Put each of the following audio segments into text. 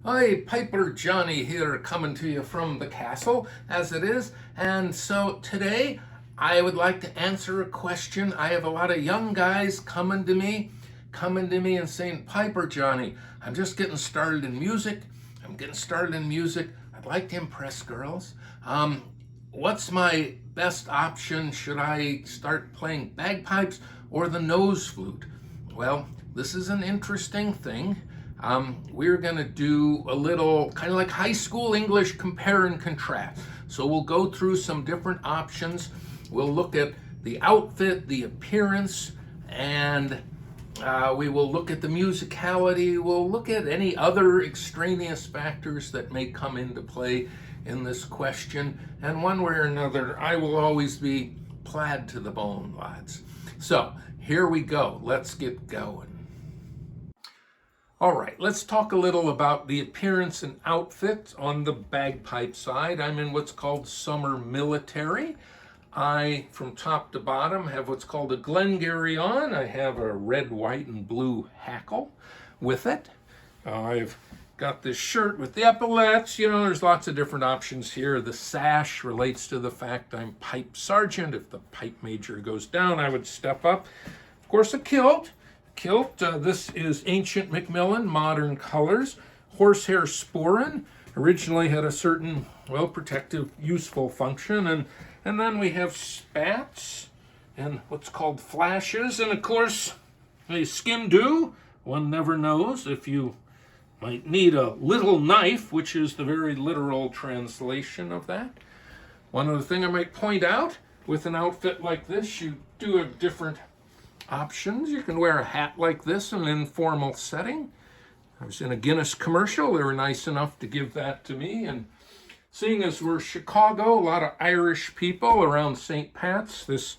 Hi, Piper Johnny here, coming to you from the castle, as it is. And so today, I would like to answer a question. I have a lot of young guys coming to me and saying, Piper Johnny, I'm just getting started in music. I'd like to impress girls. What's my best option? Should I start playing bagpipes or the nose flute? Well, this is an interesting thing. We're going to do a little kind of like high school English compare and contrast. So we'll go through some different options. We'll look at the outfit, the appearance, and we will look at the musicality. We'll look at any other extraneous factors that may come into play in this question. And one way or another, I will always be plaid to the bone, lads. So here we go. Let's get going. All right, let's talk a little about the appearance and outfit on the bagpipe side. I'm in what's called summer military. I, from top to bottom, have what's called a Glengarry on. I have a red, white, and blue hackle with it. I've got this shirt with the epaulets. You know, there's lots of different options here. The sash relates to the fact I'm pipe sergeant. If the pipe major goes down, I would step up. Of course, a kilt. This is ancient Macmillan, modern colors. Horsehair sporin, originally had a certain, well, protective, useful function. And then we have spats and what's called flashes. And of course, a skin do. One never knows if you might need a little knife, which is the very literal translation of that. One other thing I might point out, with an outfit like this, you do have different options. You can wear a hat like this in an informal setting. I was in a Guinness commercial. They were nice enough to give that to me. And seeing as we're Chicago, a lot of Irish people around St. Pat's, this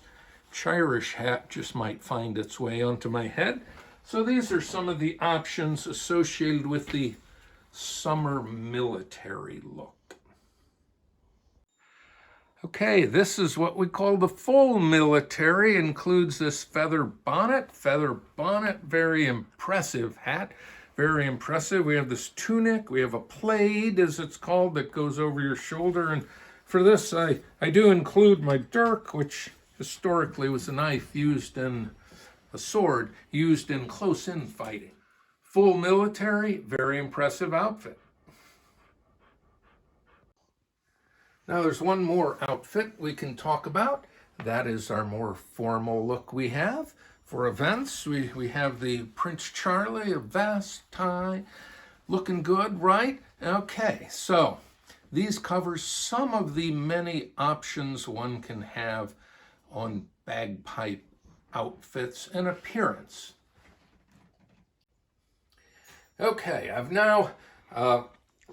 Irish hat just might find its way onto my head. So these are some of the options associated with the summer military look. Okay, this is what we call the full military. Includes this feather bonnet, very impressive hat, very impressive. We have this tunic, we have a plaid, as it's called, that goes over your shoulder. And for this, I do include my dirk, which historically was a knife used in, a sword used in close-in fighting. Full military, very impressive outfit. Now there's one more outfit we can talk about. That is our more formal look we have. For events, we have the Prince Charlie, a vest, tie, looking good, right? Okay, so these cover some of the many options one can have on bagpipe outfits and appearance. Okay, I've now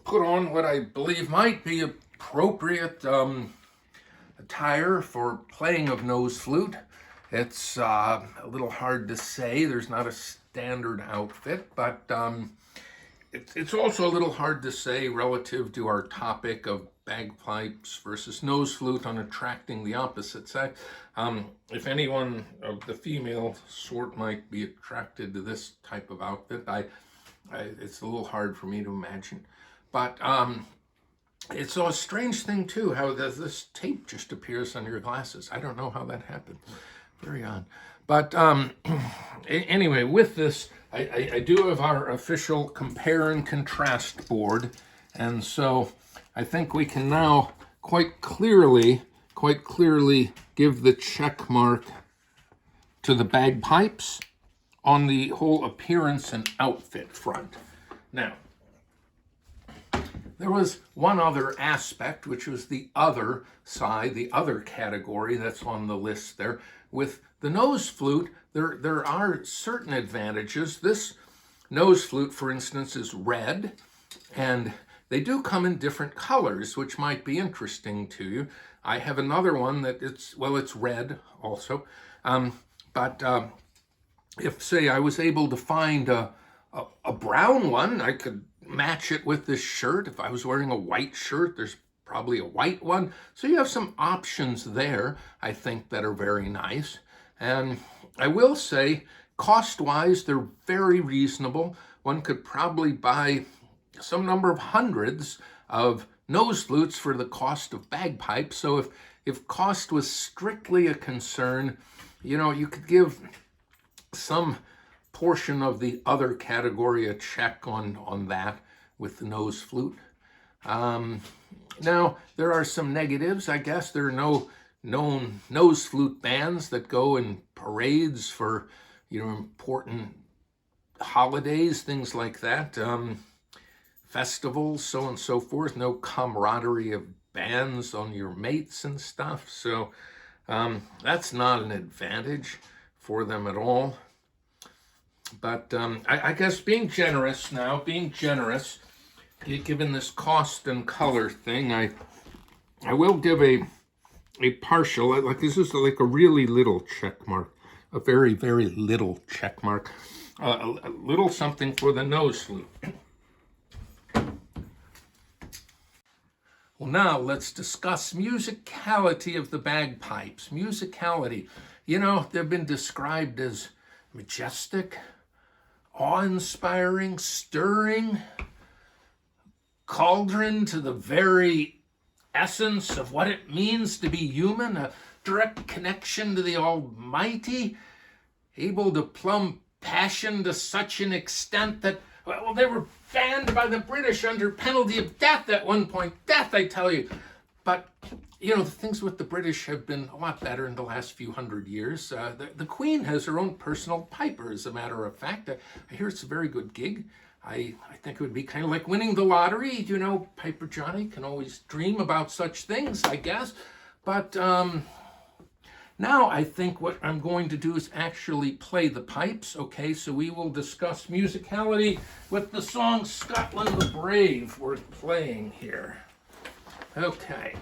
put on what I believe might be appropriate attire for playing of nose flute. It's a little hard to say. There's not a standard outfit, but it's also a little hard to say relative to our topic of bagpipes versus nose flute on attracting the opposite sex. If anyone of the female sort might be attracted to this type of outfit, it's a little hard for me to imagine. But it's a strange thing, too, how this tape just appears on your glasses. I don't know how that happened. Very odd. But anyway, with this, I do have our official compare and contrast board. And so I think we can now quite clearly give the check mark to the bagpipes on the whole appearance and outfit front. Now, there was one other aspect, which was the other side, the other category that's on the list there. With the nose flute, there are certain advantages. This nose flute, for instance, is red, and they do come in different colors, which might be interesting to you. I have another one that it's red also. If, say, I was able to find a brown one, I could match it with this shirt. If I was wearing a white shirt, there's probably a white one. So you have some options there, I think, that are very nice. And I will say, cost-wise, they're very reasonable. One could probably buy some number of hundreds of nose flutes for the cost of bagpipes. So if cost was strictly a concern, you could give some portion of the other category a check on that with the nose flute. Now, there are some negatives, I guess. There are no known nose flute bands that go in parades for, important holidays, things like that, festivals, so on and so forth. No camaraderie of bands on your mates and stuff. So that's not an advantage for them at all. But I guess being generous, given this cost and color thing, I will give a partial, like this is like a really little check mark, a very, very little check mark, a little something for the nose flute. Well, now let's discuss musicality of the bagpipes. Musicality, they've been described as majestic, awe-inspiring, stirring, cauldron to the very essence of what it means to be human, a direct connection to the Almighty, able to plumb passion to such an extent that, well, they were banned by the British under penalty of death at one point. Death, I tell you. But, the things with the British have been a lot better in the last few hundred years. The Queen has her own personal piper, as a matter of fact. I hear it's a very good gig. I think it would be kind of like winning the lottery. Piper Johnny can always dream about such things, I guess. But now I think what I'm going to do is actually play the pipes. Okay, so we will discuss musicality with the song Scotland the Brave we're playing here. Okay.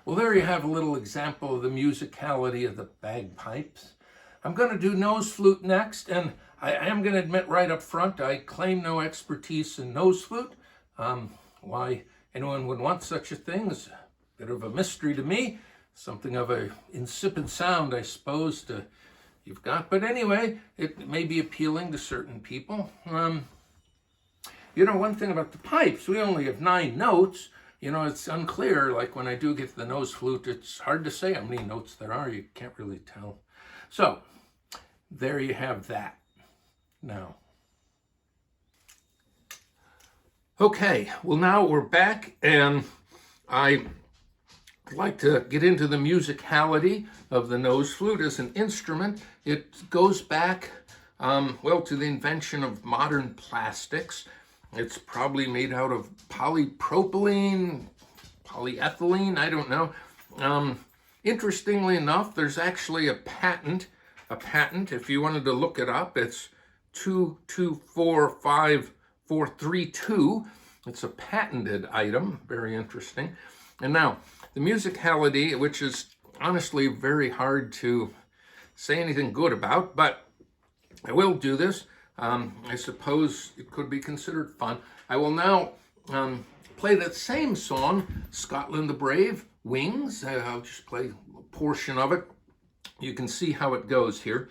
Well, there you have a little example of the musicality of the bagpipes. I'm going to do nose flute next, and I am going to admit right up front, I claim no expertise in nose flute. Why anyone would want such a thing is a bit of a mystery to me. Something of a insipid sound, I suppose, you've got. But anyway, it may be appealing to certain people. One thing about the pipes, we only have 9 notes. It's unclear, like when I do get to the nose flute, it's hard to say how many notes there are. You can't really tell. So, there you have that. Now. Okay, well now we're back, and I'd like to get into the musicality of the nose flute as an instrument. It goes back, to the invention of modern plastics. It's probably made out of polypropylene, polyethylene, I don't know. Interestingly enough, there's actually a patent. If you wanted to look it up, it's 2245,432. It's a patented item, very interesting. And now, the musicality, which is honestly very hard to say anything good about, but I will do this. I suppose it could be considered fun. I will now play that same song, Scotland the Brave, Wings. I'll just play a portion of it. You can see how it goes here.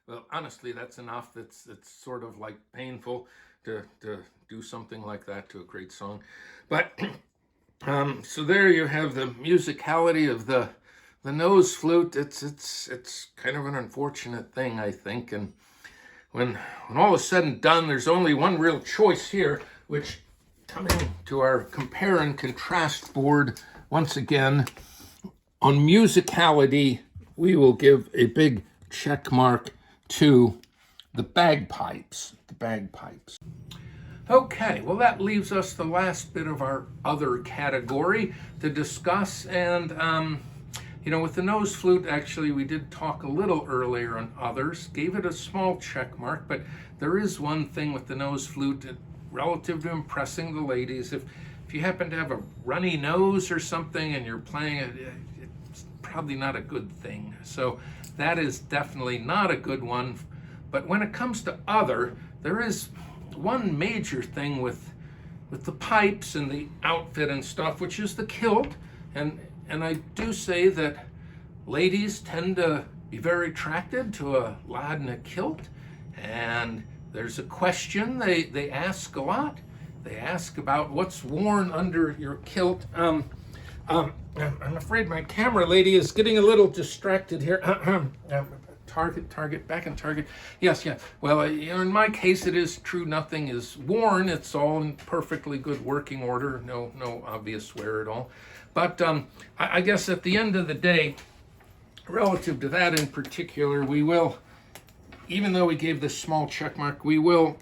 Well, honestly, that's enough. It's sort of like painful to do something like that to a great song. But so there you have the musicality of the nose flute. It's kind of an unfortunate thing, I think. And when all is said and done, there's only one real choice here, which, coming to our compare and contrast board once again, on musicality, we will give a big check mark to the bagpipes. The bagpipes. Okay, well, that leaves us the last bit of our other category to discuss. And, with the nose flute, actually, we did talk a little earlier on others, gave it a small check mark, but there is one thing with the nose flute relative to impressing the ladies. If you happen to have a runny nose or something and you're playing it, it's probably not a good thing. So that is definitely not a good one. But when it comes to other, there is one major thing with the pipes and the outfit and stuff, which is the kilt. And I do say that ladies tend to be very attracted to a lad in a kilt. And there's a question they ask a lot. They ask about what's worn under your kilt. I'm afraid my camera lady is getting a little distracted here. Target, back in target. Yes. Well, in my case, it is true nothing is worn. It's all in perfectly good working order. No obvious wear at all. But I guess at the end of the day, relative to that in particular, we will, even though we gave this small check mark, we will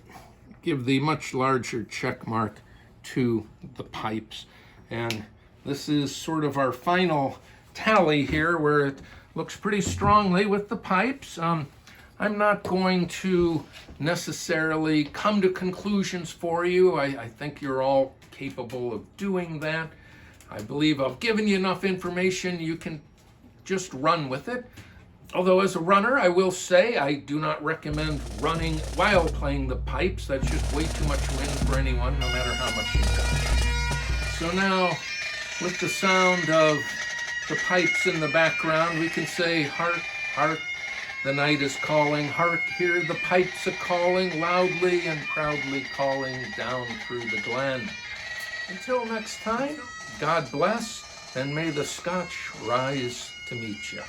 give the much larger check mark to the pipes. And this is sort of our final tally here, where it looks pretty strongly with the pipes. I'm not going to necessarily come to conclusions for you. I think you're all capable of doing that. I believe I've given you enough information. You can just run with it. Although as a runner, I will say I do not recommend running while playing the pipes. That's just way too much wind for anyone, no matter how much you touch. So now, with the sound of the pipes in the background, we can say, hark, hark, the night is calling. Hark, hear the pipes a-calling, loudly and proudly calling down through the glen. Until next time, God bless, and may the Scotch rise to meet you.